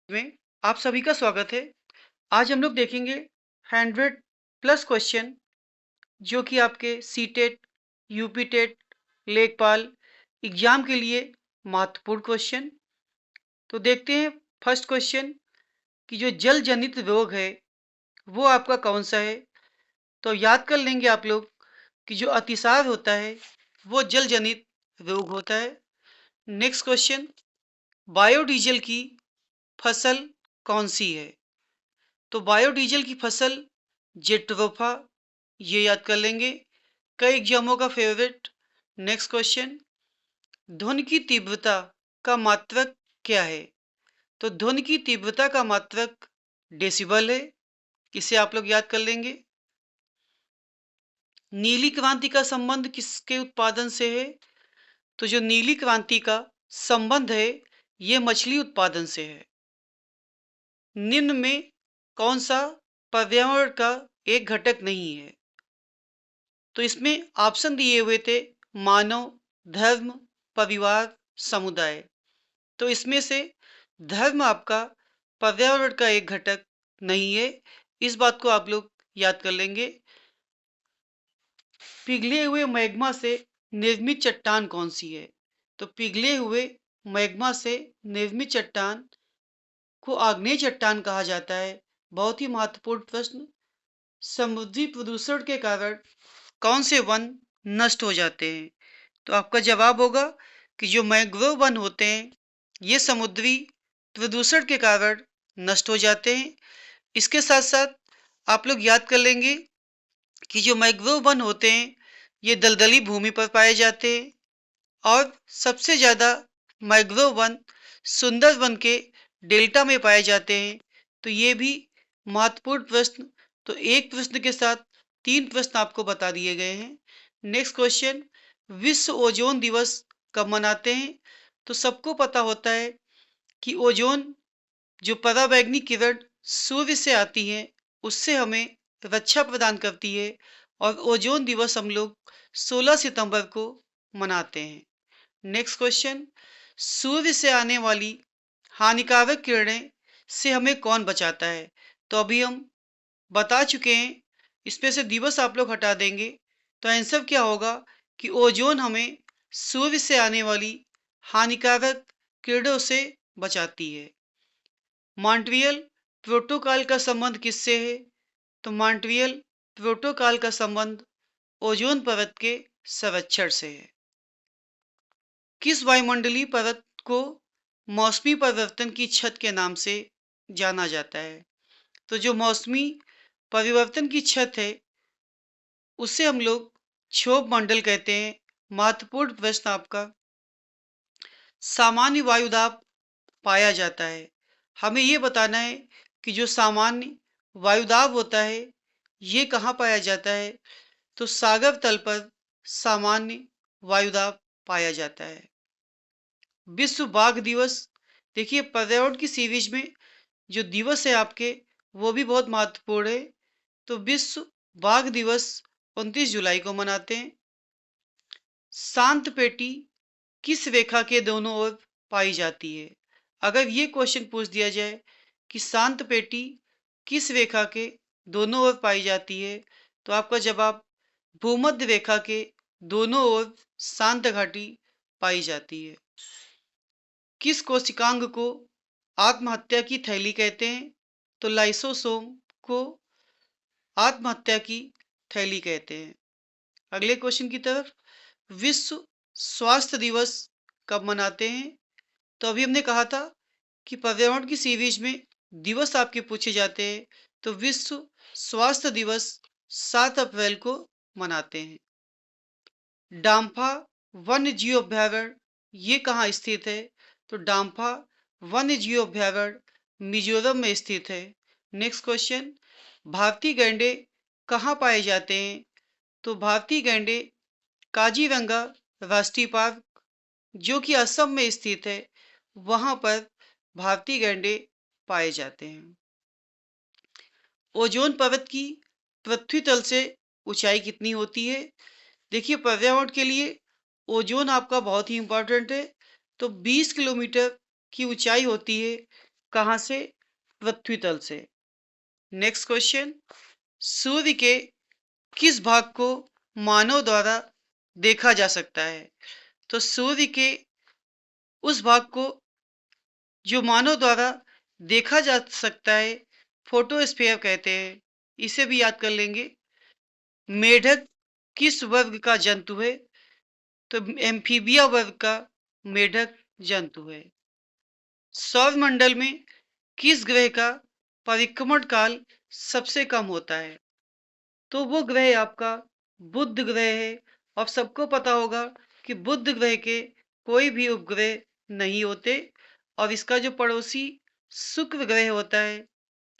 में आप सभी का स्वागत है। आज हम लोग देखेंगे 100 प्लस क्वेश्चन जो कि आपके सीटेट, यूपी टेट, लेखपाल एग्जाम के लिए महत्वपूर्ण क्वेश्चन। तो देखते हैं फर्स्ट क्वेश्चन कि जो जल जनित रोग है वो आपका कौन सा है। तो याद कर लेंगे आप लोग कि जो अतिसार होता है वो जल जनित रोग होता है। नेक्स्ट क्वेश्चन, बायोडीजल की फसल कौन सी है। तो बायोडीजल की फसल जेट्रोफा, ये याद कर लेंगे, कई एग्जामों का फेवरेट। नेक्स्ट क्वेश्चन, ध्वनि की तीव्रता का मात्रक क्या है। तो ध्वनि की तीव्रता का मात्रक डेसिबल है, इसे आप लोग याद कर लेंगे। नीली क्रांति का संबंध किसके उत्पादन से है। तो जो नीली क्रांति का संबंध है ये मछली उत्पादन से है। निम्न में कौन सा पर्यावरण का एक घटक नहीं है। तो इसमें ऑप्शन दिए हुए थे मानव, धर्म, परिवार, समुदाय। तो इसमें से धर्म आपका पर्यावरण का एक घटक नहीं है, इस बात को आप लोग याद कर लेंगे। पिघले हुए मैग्मा से निर्मित चट्टान कौन सी है। तो पिघले हुए मैग्मा से निर्मित चट्टान को आग्नेय चट्टान कहा जाता है। बहुत ही महत्वपूर्ण प्रश्न। समुद्री प्रदूषण के कारण कौन से वन नष्ट हो जाते हैं। तो आपका जवाब होगा कि जो मैंग्रोव वन होते हैं ये समुद्री प्रदूषण के कारण नष्ट हो जाते हैं। इसके साथ साथ आप लोग याद कर लेंगे कि जो मैंग्रोव वन होते हैं ये दलदली भूमि पर पाए जाते हैं और सबसे ज़्यादा मैंग्रोव वन सुंदरबन के डेल्टा में पाए जाते हैं। तो ये भी महत्वपूर्ण प्रश्न। तो एक प्रश्न के साथ तीन प्रश्न आपको बता दिए गए हैं। नेक्स्ट क्वेश्चन, विश्व ओजोन दिवस कब मनाते हैं। तो सबको पता होता है कि ओजोन जो पराबैंगनी किरण सूर्य से आती है उससे हमें रक्षा प्रदान करती है और ओजोन दिवस हम लोग 16 सितंबर को मनाते हैं। नेक्स्ट क्वेश्चन, सूर्य से आने वाली हानिकारक किरणें से हमें कौन बचाता है। तो अभी हम बता चुके हैं, इसमें से दिवस आप लोग हटा देंगे तो आंसर क्या होगा कि ओजोन हमें सूर्य से आने वाली हानिकारक किरणों से बचाती है। मॉन्ट्रियल प्रोटोकॉल का संबंध किससे है। तो मॉन्ट्रियल प्रोटोकॉल का संबंध ओजोन परत के संरक्षण से है। किस वायुमंडलीय परत को मौसमी परिवर्तन की छत के नाम से जाना जाता है। तो जो मौसमी परिवर्तन की छत है उसे हम लोग क्षोभ मंडल कहते हैं। महत्वपूर्ण प्रश्न आपका, सामान्य वायुदाब पाया जाता है। हमें ये बताना है कि जो सामान्य वायुदाब होता है ये कहाँ पाया जाता है। तो सागर तल पर सामान्य वायुदाब पाया जाता है। विश्व बाघ दिवस, देखिए पर्यावरण की सीरीज में जो दिवस है आपके वो भी बहुत महत्वपूर्ण है। तो विश्व बाघ दिवस 29 जुलाई को मनाते हैं। शांत पेटी किस रेखा के दोनों ओर पाई जाती है। अगर ये क्वेश्चन पूछ दिया जाए कि शांत पेटी किस रेखा के दोनों ओर पाई जाती है तो आपका जवाब भूमध्य रेखा के दोनों ओर शांत घाटी पाई जाती है। किस कोशिकांग को आत्महत्या की थैली कहते हैं। तो लाइसोसोम को आत्महत्या की थैली कहते हैं। अगले क्वेश्चन की तरफ, विश्व स्वास्थ्य दिवस कब मनाते हैं। तो अभी हमने कहा था कि पर्यावरण की सीरीज में दिवस आपके पूछे जाते हैं। तो विश्व स्वास्थ्य दिवस 7 अप्रैल को मनाते हैं। डाम्फा वन्य जीव अभ्यारण्य ये कहाँ स्थित है। तो डाम्फा वन्य जीव अभ्यारण्य मिजोरम में स्थित है। नेक्स्ट क्वेश्चन, भारतीय गैंडे कहाँ पाए जाते हैं। तो भारतीय गैंडे काजीरंगा राष्ट्रीय पार्क जो कि असम में स्थित है वहां पर भारतीय गैंडे पाए जाते हैं। ओजोन परत की पृथ्वी तल से ऊंचाई कितनी होती है। देखिए पर्यावरण के लिए ओजोन आपका बहुत ही इंपॉर्टेंट है। तो 20 किलोमीटर की ऊंचाई होती है कहाँ से? पृथ्वी तल से। नेक्स्ट क्वेश्चन, सूर्य के किस भाग को मानव द्वारा देखा जा सकता है? तो सूर्य के उस भाग को जो मानव द्वारा देखा जा सकता है, फोटोस्फीयर कहते हैं। इसे भी याद कर लेंगे। मेढक किस वर्ग का जंतु है? तो एम्फीबिया वर्ग का मेढक जंतु है। सौरमंडल में किस ग्रह का परिक्रमण काल सबसे कम होता है? तो वो ग्रह आपका बुध ग्रह है। और सबको पता होगा कि बुध ग्रह के कोई भी उपग्रह नहीं होते, और इसका जो पड़ोसी शुक्र ग्रह होता है,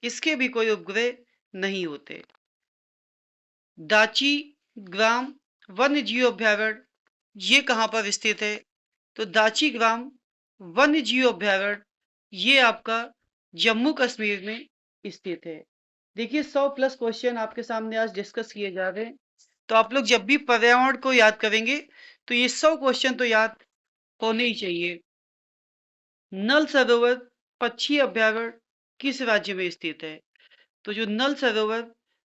इसके भी कोई उपग्रह नहीं होते। दाची ग्राम वन्य जीव अभ्यारण्य ये कहाँ पर स्थित है? तो दाची ग्राम वन्य जीव अभ्यारण्य ये आपका जम्मू कश्मीर में स्थित है। देखिए 100+ क्वेश्चन आपके सामने आज डिस्कस किए जा रहे हैं। तो आप लोग जब भी पर्यावरण को याद करेंगे तो ये 100 क्वेश्चन तो याद होने ही चाहिए। नल सरोवर पक्षी अभ्यारण्य किस राज्य में स्थित है? तो जो नल सरोवर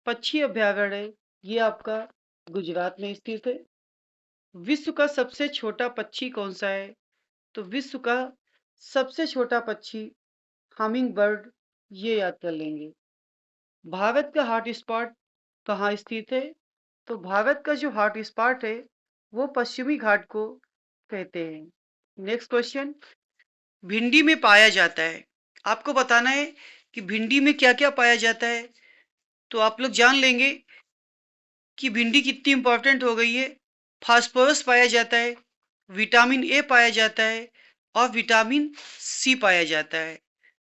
पक्षी अभ्यारण्य है ये आपका गुजरात में स्थित है। विश्व का सबसे छोटा पक्षी कौन सा है? तो विश्व का सबसे छोटा पक्षी हमिंग बर्ड, ये याद कर लेंगे। भारत का हॉट स्पॉट कहाँ स्थित है? तो भारत का जो हॉट स्पॉट है वो पश्चिमी घाट को कहते हैं। नेक्स्ट क्वेश्चन, भिंडी में पाया जाता है। आपको बताना है कि भिंडी में क्या क्या पाया जाता है। तो आप लोग जान लेंगे कि भिंडी कितनी इंपॉर्टेंट हो गई है। फास्फोरस पाया जाता है, विटामिन ए पाया जाता है, और विटामिन सी पाया जाता है।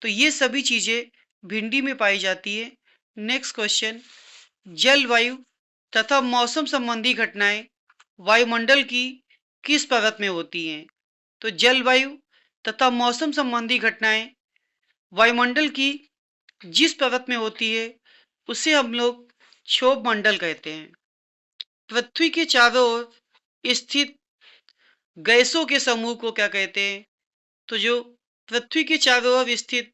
तो ये सभी चीजें भिंडी में पाई जाती है। नेक्स्ट क्वेश्चन, जलवायु तथा मौसम संबंधी घटनाएं वायुमंडल की किस परत में होती हैं? तो जलवायु तथा मौसम संबंधी घटनाएं वायुमंडल की जिस परत में होती है उसे हम लोग क्षोभ मंडल कहते हैं। पृथ्वी के चारों ओर स्थित गैसों के समूह को क्या कहते हैं? तो जो पृथ्वी के चारों ओर स्थित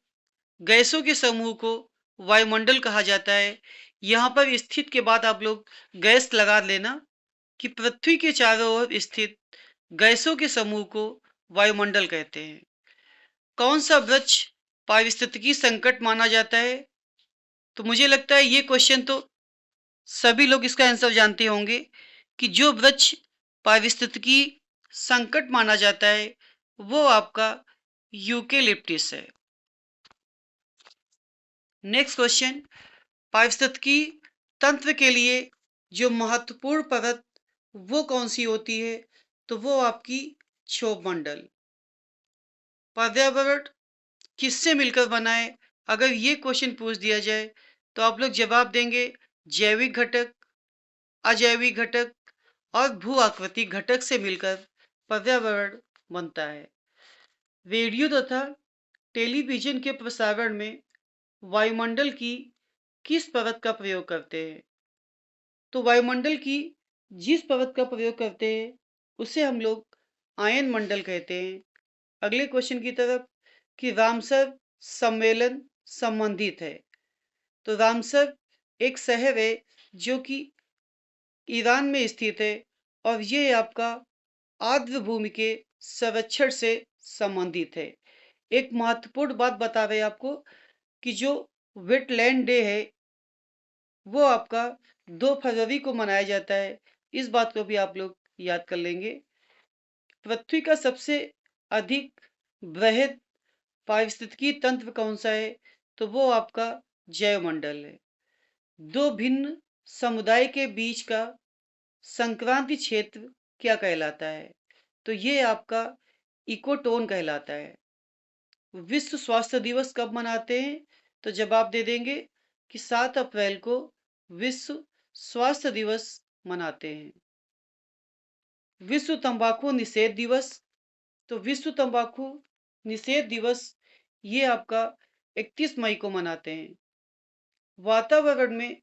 गैसों के समूह को वायुमंडल कहा जाता है। यहाँ पर स्थित के बाद आप लोग गैस लगा लेना कि पृथ्वी के चारों ओर स्थित गैसों के समूह को वायुमंडल कहते हैं। कौन सा वृक्ष पारिस्थितिकी संकट माना जाता है? तो मुझे लगता है ये क्वेश्चन तो सभी लोग इसका आंसर जानते होंगे कि जो वृक्ष पारिस्थितिकी संकट माना जाता है वो आपका यूकेलिप्टिस है। नेक्स्ट क्वेश्चन, पारिस्थितिकी तंत्र के लिए जो महत्वपूर्ण परत वो कौन सी होती है? तो वो आपकी क्षोभ मंडल। पर्यावरण किससे मिलकर बना है? अगर ये क्वेश्चन पूछ दिया जाए तो आप लोग जवाब देंगे जैविक घटक, अजैविक घटक और भू आकृतिक घटक से मिलकर पर्यावरण बनता है। रेडियो तथा टेलीविजन के प्रसारण में वायुमंडल की किस परत का प्रयोग करते हैं? तो वायुमंडल की जिस परत का प्रयोग करते हैं उसे हम लोग आयन मंडल कहते हैं। अगले क्वेश्चन की तरफ, कि रामसर सम्मेलन संबंधित है। तो रामसर एक शहर है जो कि ईरान में स्थित है, और ये आपका आर्द्र भूमि के संरक्षण से संबंधित है। एक महत्वपूर्ण बात बता रहे आपको कि जो वेटलैंड डे है वो आपका 2 फरवरी को मनाया जाता है। इस बात को भी आप लोग याद कर लेंगे। पृथ्वी का सबसे अधिक बृहद पारिस्थितिकी तंत्र कौन सा है? तो वो आपका जैवमंडल है। दो भिन्न समुदाय के बीच का संक्रांति क्षेत्र क्या कहलाता है? तो ये आपका इकोटोन कहलाता है। विश्व स्वास्थ्य दिवस कब मनाते हैं? तो जवाब दे देंगे कि 7 अप्रैल को विश्व स्वास्थ्य दिवस मनाते हैं। विश्व तंबाकू निषेध दिवस, तो विश्व तंबाकू निषेध दिवस ये आपका 31 मई को मनाते हैं। वातावरण में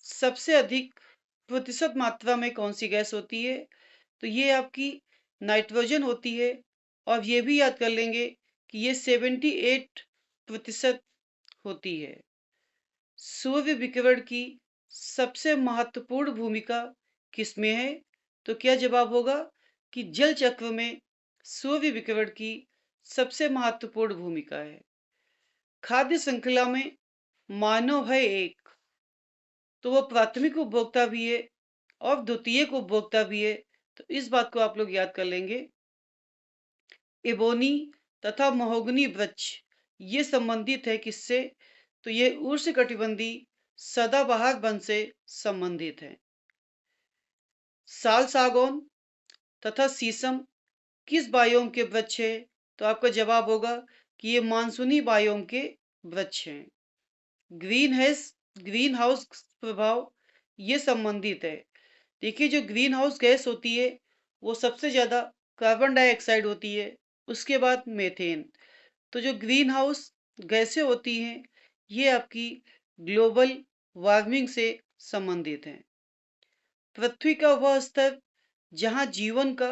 सबसे अधिक प्रतिशत मात्रा में कौन सी गैस होती है? तो ये आपकी नाइट्रोजन होती है। और ये भी याद कर लेंगे कि ये 78 प्रतिशत होती है। सूर्य विकिरण की सबसे महत्वपूर्ण भूमिका किसमें है? तो क्या जवाब होगा कि जल चक्र में सूर्य विकिरण की सबसे महत्वपूर्ण भूमिका है। खाद्य श्रृंखला में मानव है एक, तो वो प्राथमिक उपभोक्ता भी है और द्वितीयक उपभोक्ता भी है। तो इस बात को आप लोग याद कर लेंगे। इबोनी तथा महोगनी वृक्ष ये संबंधित है किससे? तो ये उष्णकटिबंधीय सदाबहार वन से संबंधित है। साल सागौन तथा शीशम किस बायोम के वृक्ष है? तो आपका जवाब होगा कि ये मानसूनी बायोम के वृक्ष हैं। ग्रीन हाउस प्रभाव ये संबंधित है। देखिए, जो ग्रीन हाउस गैस होती है वो सबसे ज्यादा कार्बन डाइऑक्साइड होती है, उसके बाद मीथेन। तो जो ग्रीन हाउस गैसें होती हैं ये आपकी ग्लोबल वार्मिंग से संबंधित हैं। पृथ्वी का वह स्तर जहाँ जीवन का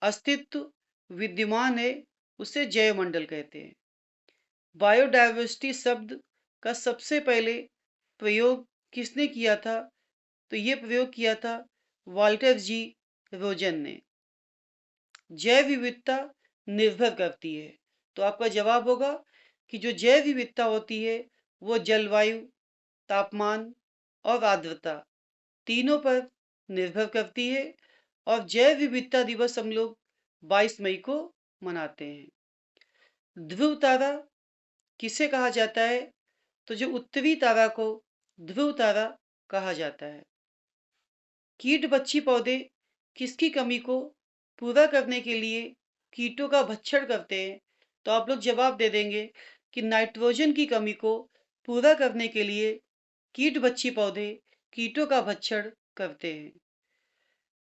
अस्तित्व विद्यमान है उसे जैवमंडल कहते हैं। बायोडायवर्सिटी शब्द का सबसे पहले प्रयोग किसने किया था? तो ये प्रयोग किया था वाल्टर जी रोजन ने। जैव विविधता निर्भर करती है, तो आपका जवाब होगा कि जो जैव विविधता होती है वो जलवायु, तापमान और आर्द्रता तीनों पर निर्भर करती है। और जैव विविधता दिवस हम लोग 22 मई को मनाते हैं। ध्रुव तारा किसे कहा जाता है? तो जो उत्तरी तारा को ध्रुव तारा कहा जाता है। कीट बच्ची पौधे किसकी कमी को पूरा करने के लिए कीटों का भक्षण करते हैं? तो आप लोग जवाब दे देंगे कि नाइट्रोजन की कमी को पूरा करने के लिए कीट बच्ची पौधे कीटों का भक्षण करते हैं।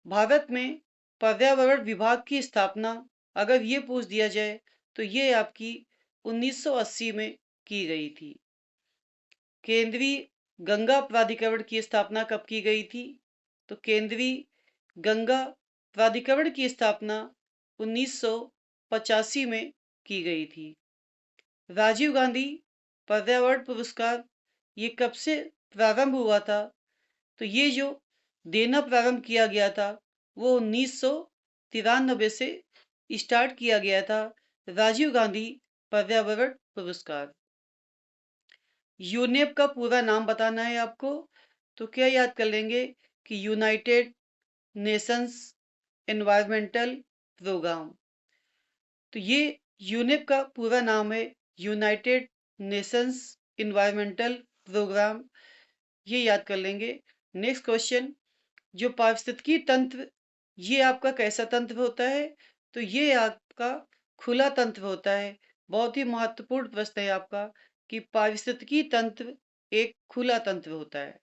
भारत में पर्यावरण विभाग की स्थापना अगर ये पूछ दिया जाए तो ये आपकी 1980 में की गई थी। केंद्रीय गंगा प्राधिकरण की स्थापना कब की गई थी? तो केंद्रीय गंगा प्राधिकरण की स्थापना 1985 में की गई थी। राजीव गांधी पर्यावरण पुरस्कार ये कब से प्रारंभ हुआ था? तो ये जो देना प्रारंभ किया गया था वो 1993 से स्टार्ट किया गया था, राजीव गांधी पर्यावरण पुरस्कार। यूनेप का पूरा नाम बताना है आपको, तो क्या याद कर लेंगे कि यूनाइटेड नेशंस एनवायरमेंटल प्रोग्राम। तो ये यूनेप का पूरा नाम है यूनाइटेड नेशंस एनवायरमेंटल प्रोग्राम, ये याद कर लेंगे। नेक्स्ट क्वेश्चन, जो पारिस्थितिकी तंत्र ये आपका कैसा तंत्र होता है? तो ये आपका खुला तंत्र होता है। बहुत ही महत्वपूर्ण प्रश्न है आपका कि पारिस्थितिकी तंत्र एक खुला तंत्र होता है।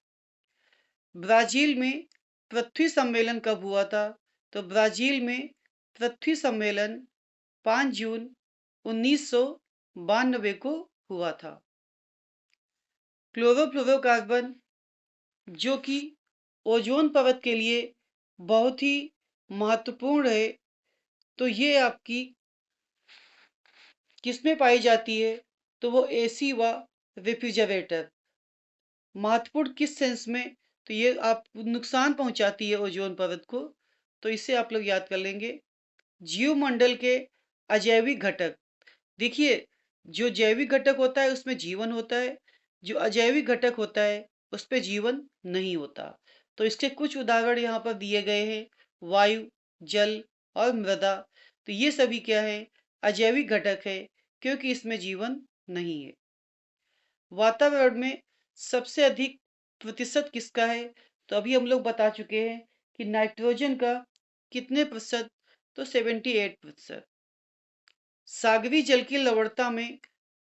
ब्राजील में पृथ्वी सम्मेलन कब हुआ था? तो ब्राजील में पृथ्वी सम्मेलन 5 जून 1992 को हुआ था। क्लोरोफ्लोरोकार्बन जो कि ओजोन परत के लिए बहुत ही महत्वपूर्ण है, तो ये आपकी किसमें पाई जाती है? तो वो एसी व रेफ्रिजरेटर। महत्वपूर्ण किस सेंस में? तो ये आप नुकसान पहुंचाती है ओजोन परत को, तो इसे आप लोग याद कर लेंगे। जीवमंडल के अजैविक घटक, देखिए जो जैविक घटक होता है उसमें जीवन होता है, जो अजैविक घटक होता है उस पे जीवन नहीं होता। तो इसके कुछ उदाहरण यहाँ पर दिए गए हैं, वायु, जल और मृदा। तो ये सभी क्या है? अजैविक घटक है, क्योंकि इसमें जीवन नहीं है। वातावरण में सबसे अधिक प्रतिशत किसका है? तो अभी हम लोग बता चुके हैं कि नाइट्रोजन का कितने प्रतिशत? तो 78%। सागरी जल की लवणता में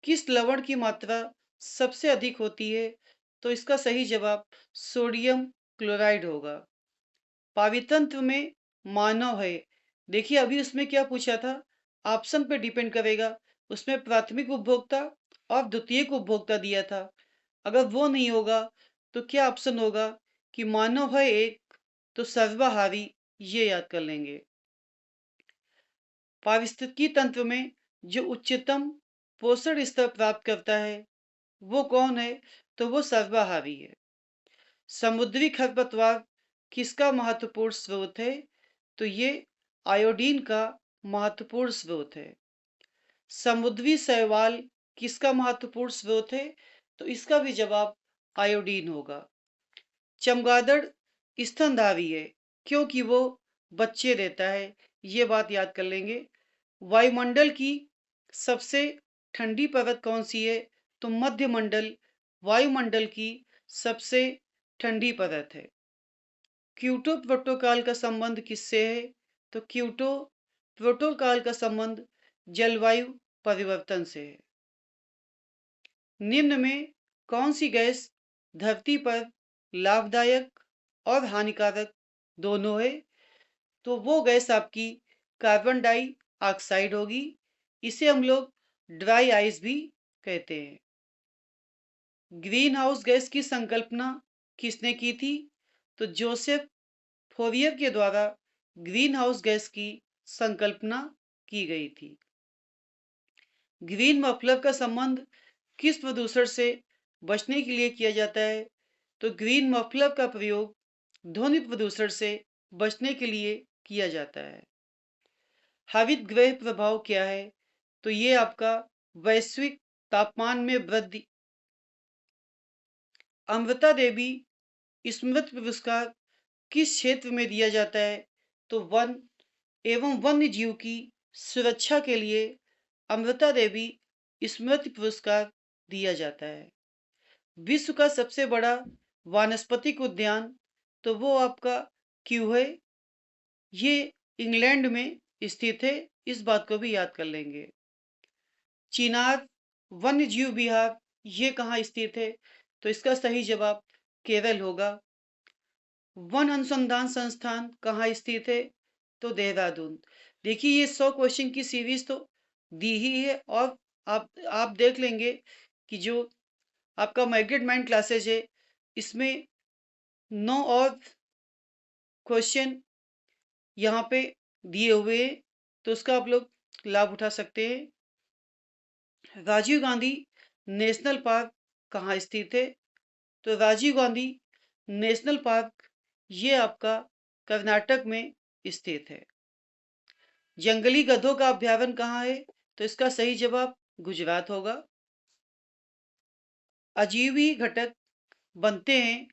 किस लवण की मात्रा सबसे अधिक होती है? तो इसका सही जवाब सोडियम क्लोराइड होगा। पावितंत्र में मानव है, देखिए अभी उसमें क्या पूछा था, ऑप्शन पे डिपेंड करेगा। उसमें प्राथमिक उपभोक्ता और द्वितीयक उपभोक्ता दिया था। अगर वो नहीं होगा तो क्या ऑप्शन होगा कि मानव है एक, तो सर्वाहारी, ये याद कर लेंगे। पारिस्थितिकी तंत्र में जो उच्चतम पोषण स्तर प्राप्त करता है वो कौन है? तो वो सर्वाहारी है। समुद्री खरपतवार किसका महत्वपूर्ण स्रोत है? तो ये आयोडीन का महत्वपूर्ण स्रोत है। समुद्री शैवाल किसका महत्वपूर्ण स्रोत है? तो इसका भी जवाब आयोडीन होगा। चमगादड़ स्तनधारी है क्योंकि वो बच्चे देता है, ये बात याद कर लेंगे। वायुमंडल की सबसे ठंडी परत कौन सी है? तो मध्यमंडल वायुमंडल की सबसे ठंडी परत है। क्योटो प्रोटोकॉल का संबंध किससे है? तो क्योटो प्रोटोकॉल का संबंध जलवायु परिवर्तन से है। निम्न में कौन सी गैस धरती पर लाभदायक और हानिकारक दोनों है? तो वो गैस आपकी कार्बन डाई ऑक्साइड होगी। इसे हम लोग ड्राई आइस भी कहते हैं। ग्रीन हाउस गैस की संकल्पना किसने की थी? तो जोसेफ फोरियर के द्वारा ग्रीन हाउस गैस की संकल्पना की गई थी। ग्रीन मफलर का संबंध किस प्रदूषण से बचने के लिए किया जाता है? तो ग्रीन मफलर का प्रयोग ध्वनि प्रदूषण से बचने के लिए किया जाता है। हरित गृह प्रभाव क्या है? तो ये आपका वैश्विक तापमान में वृद्धि। अमृता देवी स्मृति पुरस्कार किस क्षेत्र में दिया जाता है? तो वन एवं वन्य जीव की सुरक्षा के लिए अमृता देवी स्मृति पुरस्कार दिया जाता है। विश्व का सबसे बड़ा वानस्पतिक उद्यान तो वो आपका क्यों है? ये इंग्लैंड में स्थित है, इस बात को भी याद कर लेंगे। चिनार वन्य जीव विहार ये कहाँ स्थित है? तो इसका सही जवाब केरल होगा। वन अनुसंधान संस्थान कहाँ स्थित है? तो देहरादून। देखिए ये 100 क्वेश्चन की सीरीज तो दी ही है और आप देख लेंगे कि जो आपका माइग्रेट माइंड क्लासेज है इसमें 9 और क्वेश्चन यहाँ पे दिए हुए हैं, तो उसका आप लोग लाभ उठा सकते हैं। राजीव गांधी नेशनल पार्क कहाँ स्थित है? तो राजीव गांधी नेशनल पार्क ये आपका कर्नाटक में स्थित है। जंगली गधों का अभ्यारण्य कहाँ है? तो इसका सही जवाब गुजरात होगा। अजीवी घटक बनते हैं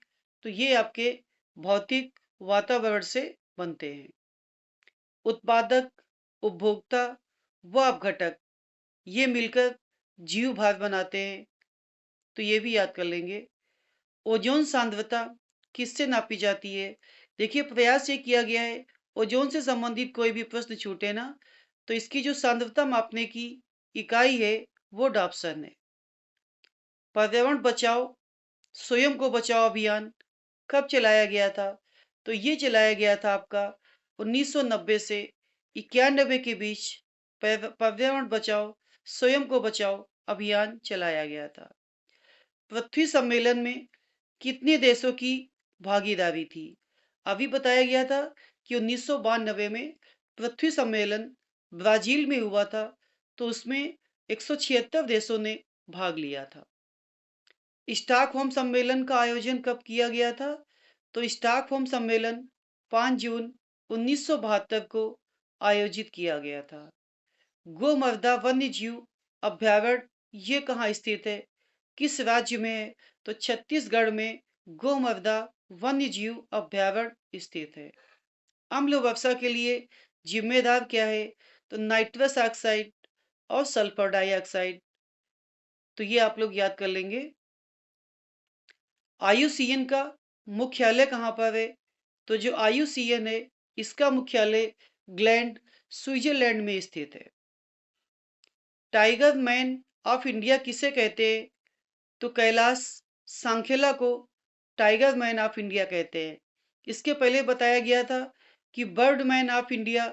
तो ये आपके भौतिक वातावरण से बनते हैं। उत्पादक, उपभोक्ता व अपघटक ये मिलकर जीव भार बनाते हैं, तो ये भी याद कर लेंगे। ओजोन सांद्रता किससे नापी जाती है? देखिए प्रयास ये किया गया है ओजोन से संबंधित कोई भी प्रश्न छूटे ना, तो इसकी जो सांद्रता मापने की इकाई है वो डाप्सन है। पर्यावरण बचाओ स्वयं को बचाओ अभियान कब चलाया गया था? तो ये चलाया गया था आपका 1990 से 91 के बीच पर्यावरण बचाओ स्वयं को बचाओ अभियान चलाया गया था। पृथ्वी सम्मेलन में कितने देशों की भागीदारी थी? अभी बताया गया था कि 1992 में पृथ्वी सम्मेलन ब्राजील में हुआ था, तो उसमें 176 देशों ने भाग लिया था। स्टॉकहोम सम्मेलन का आयोजन कब किया गया था? तो स्टॉकहोम सम्मेलन 5 जून 1972 को आयोजित किया गया था। गोमर्दा वन्य जीव अभ्यारण्य ये कहाँ स्थित है? किस राज्य में है? तो छत्तीसगढ़ में गोमर्दा वन्य जीव अभ्यारण्य स्थित है। अम्ल वर्षा के लिए जिम्मेदार क्या है? तो नाइट्रस ऑक्साइड और सल्फर डाइऑक्साइड, तो ये आप लोग याद कर लेंगे। आईयूसीएन का मुख्यालय कहाँ पर है? तो जो आईयूसीएन है इसका मुख्यालय ग्लैंड स्विट्जरलैंड में स्थित है। टाइगर मैन ऑफ इंडिया किसे कहते हैं? तो कैलाश सांखेला को टाइगर मैन ऑफ इंडिया कहते हैं। इसके पहले बताया गया था कि बर्ड मैन ऑफ इंडिया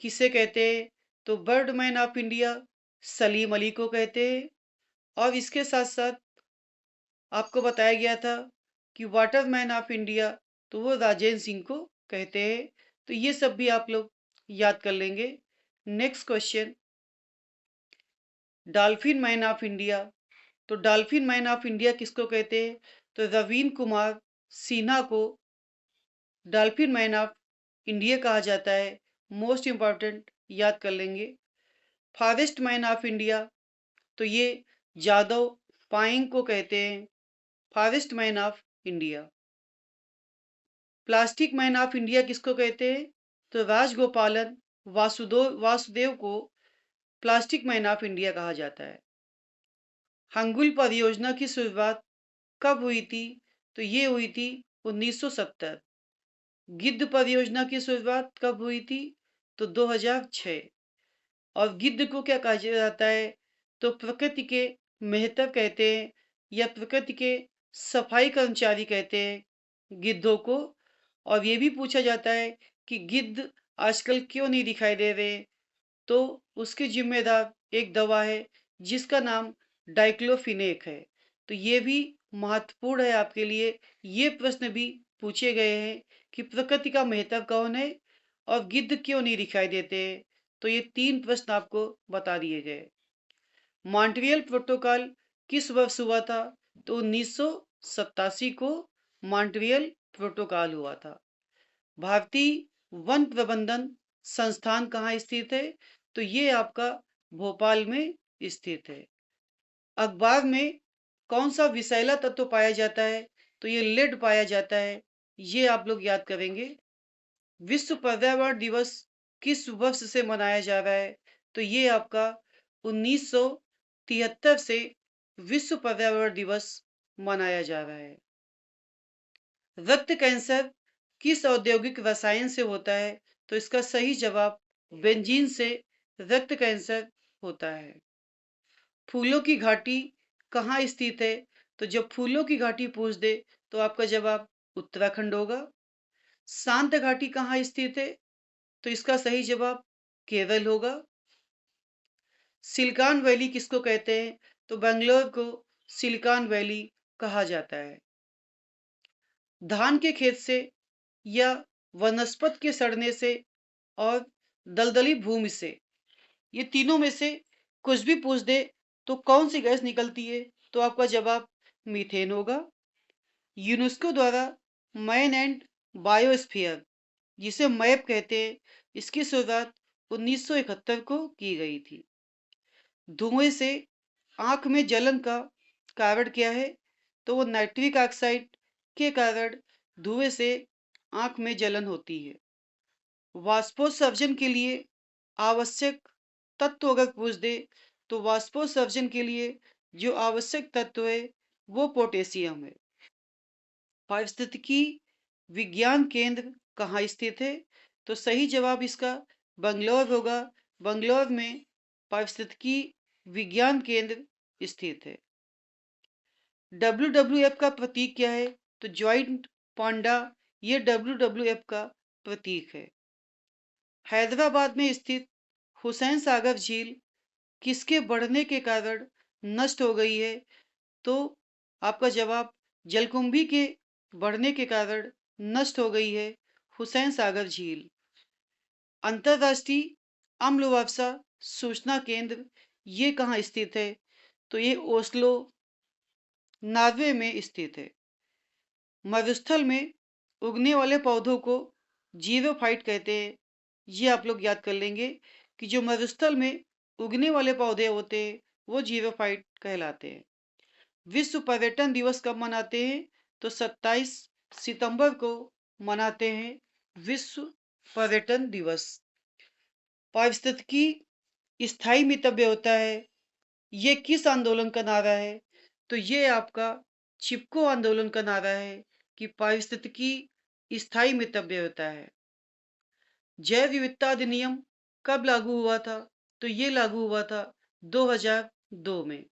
किसे कहते हैं? तो bird man of India Salim Ali को कहते हैं। और इसके साथ साथ आपको बताया गया था कि वाटर मैन ऑफ इंडिया तो वो राजेंद्र सिंह को कहते हैं। तो ये सब भी आप लोग याद कर लेंगे। Next question, dolphin man of India, तो डॉल्फिन मैन ऑफ इंडिया किसको कहते हैं? तो रवीन कुमार सिन्हा को डॉल्फिन मैन ऑफ इंडिया कहा जाता है। मोस्ट इंपॉर्टेंट याद कर लेंगे। फॉरेस्ट मैन ऑफ इंडिया, तो ये जादव पायेंग को कहते हैं forest man of India. Plastic man of India किसको कहते हैं? तो राजगोपालन वासुदेव को प्लास्टिक मैन ऑफ इंडिया कहा जाता है। हंगुल परियोजना की शुरुआत कब हुई थी? तो ये हुई थी 1970। गिद्ध परियोजना की शुरुआत कब हुई थी? तो 2006। और गिद्ध को क्या कहा जाता है? तो प्रकृति के मेहतर कहते हैं या प्रकृति के सफाई कर्मचारी कहते हैं गिद्धों को। और ये भी पूछा जाता है कि गिद्ध आजकल क्यों नहीं दिखाई दे रहे, तो उसके जिम्मेदार एक दवा है जिसका नाम डाइक्लोफिनेक है। तो ये भी महत्वपूर्ण है आपके लिए। ये प्रश्न भी पूछे गए हैं कि प्रकृति का मेहतर कौन है और गिद्ध क्यों नहीं दिखाई देते। तो ये 3 प्रश्न आपको बता दिए गए। मॉन्ट्रियल प्रोटोकॉल किस वर्ष हुआ था? तो 1987 को मॉन्ट्रियल प्रोटोकॉल हुआ था। भारतीय वन प्रबंधन संस्थान कहाँ स्थित है? तो ये आपका भोपाल में स्थित है। अखबार में कौन सा विषैला तत्व पाया जाता है? तो ये लेड पाया जाता है। ये आप लोग याद करेंगे। विश्व पर्यावरण दिवस किस वर्ष से मनाया जा रहा है? तो ये आपका 1973 से विश्व पर्यावरण दिवस मनाया जा रहा है। रक्त कैंसर किस औद्योगिक रसायन से होता है? तो इसका सही जवाब बेंजीन से रक्त कैंसर होता है। फूलों की घाटी कहाँ स्थित है? तो जब फूलों की घाटी पूछ दे तो आपका जवाब उत्तराखंड होगा। शांत घाटी कहाँ स्थित है? तो इसका सही जवाब केरल होगा। सिलिकॉन वैली किसको कहते हैं? तो बेंगलोर को सिलिकॉन वैली कहा जाता है। धान के खेत से या वनस्पति के सड़ने से और दलदली भूमि से, ये तीनों में से कुछ भी पूछ दे तो कौन सी गैस निकलती है? तो आपका जवाब मीथेन होगा। यूनेस्को द्वारा मैन एंड बायोस्फीयर, जिसे मैप कहते हैं, इसकी शुरुआत 1971 को की गई थी। धुएं से आंख में जलन का कारण क्या है? तो वो नाइट्रिक ऑक्साइड के कारण धुएं से आंख में जलन होती है। वाष्पोत्सर्जन के लिए आवश्यक तत्व अगर पूछ दे तो वाष्पोत्सर्जन के लिए जो आवश्यक तत्व है वो पोटेशियम है। पारिस्थितिकी विज्ञान केंद्र कहाँ स्थित है? तो सही जवाब इसका बंगलौर होगा। बंगलौर में पारिस्थितिकी विज्ञान केंद्र स्थित है। WWF का प्रतीक क्या है? तो ज्वाइंट पांडा, ये WWF का प्रतीक है। हैदराबाद में स्थित हुसैन सागर झील किसके बढ़ने के कारण नष्ट हो गई है? तो आपका जवाब जलकुंभी के बढ़ने के कारण नष्ट हो गई है हुसैन सागर झील। अंतरराष्ट्रीय अम्ल वर्षा सूचना केंद्र ये कहाँ स्थित है? तो ये ओस्लो नॉर्वे में स्थित है। मरुस्थल में उगने वाले पौधों को जीरोफाइट कहते हैं। ये आप लोग याद कर लेंगे कि जो मरुस्थल में उगने वाले पौधे होते हैं वो जीरोफाइट कहलाते हैं। विश्व पर्यटन दिवस कब मनाते हैं? तो 27 सितंबर को मनाते हैं विश्व पर्यटन दिवस। पारिस्थितिकी स्थायी मितव्य होता है, ये किस आंदोलन का नारा है? तो ये आपका चिपको आंदोलन का नारा है कि पारिस्थितिकी स्थायी मितव्य होता है। जैव विविधता अधिनियम कब लागू हुआ था? तो ये लागू हुआ था 2002 में।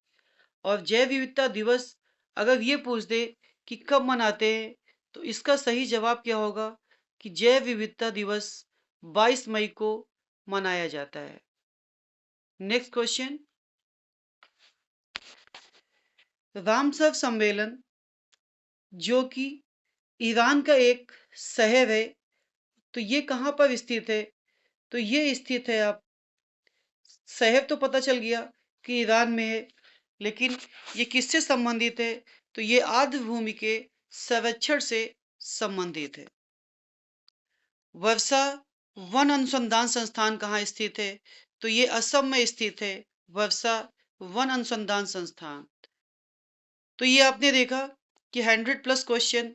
और जैव विविधता दिवस अगर ये पूछ दे कि कब मनाते हैं तो इसका सही जवाब क्या होगा कि जैव विविधता दिवस 22 मई को मनाया जाता है। नेक्स्ट क्वेश्चन, रामसर सम्मेलन जो कि ईरान का एक शहर है, तो ये कहाँ पर स्थित है? तो ये स्थित है, आप शहर तो पता चल गया कि ईरान में है, लेकिन ये किससे संबंधित है? तो ये आर्द्र भूमि के सर्वेक्षण से संबंधित है। वर्षा वन अनुसंधान संस्थान कहाँ स्थित है? तो ये असम में स्थित है, वर्षा वन अनुसंधान संस्थान। तो ये आपने देखा कि 100+ क्वेश्चन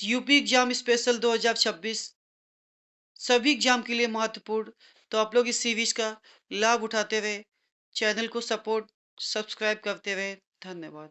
यूपी एग्जाम स्पेशल 2026 सभी एग्जाम के लिए महत्वपूर्ण। तो आप लोग इस सीरीज का लाभ उठाते रहे, चैनल को सपोर्ट सब्सक्राइब करते रहे। धन्यवाद।